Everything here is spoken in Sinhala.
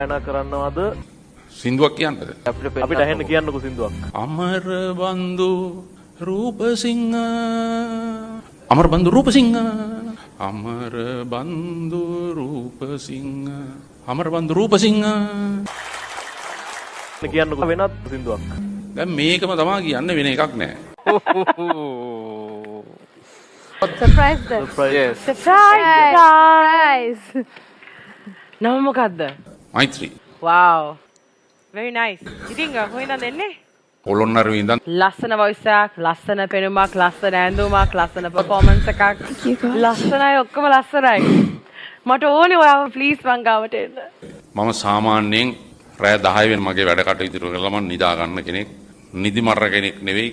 ගායනා කරන්නවද? සින්දුවක් කියන්නද? අපිට ඇහෙන්න කියන්නකෝ සින්දුවක්. අමරබන්දු රූපසිංහ අමරබන්දු රූපසිංහ අමරබන්දු රූපසිංහ අමරබන්දු රූපසිංහ කියන්නකෝ වෙනත් සින්දුවක්. දැන් මේකම තමයි කියන්නේ වෙන එකක් නෑ. Surprise. Yes. Surprise. නම මොකද්ද? මෛත්‍රී. Wow. Very nice. ඉතින් කොහෙන්ද එන්නේ? පොළොන්නරුවේ ඉඳන් ලස්සන voice එකක්, ලස්සන පෙනුමක්, ලස්සන ඇඳුමක්, ලස්සන performance එකක්. ලස්සනයි ඔක්කොම ලස්සනයි. මට ඕනේ ඔයාව please මං ගාවට එන්න. මම සාමාන්‍යයෙන් රෑ 10 වෙන මගේ වැඩ කටයුතු කරලා මම නිදා ගන්න කෙනෙක්. නිදි මරන කෙනෙක් නෙවෙයි.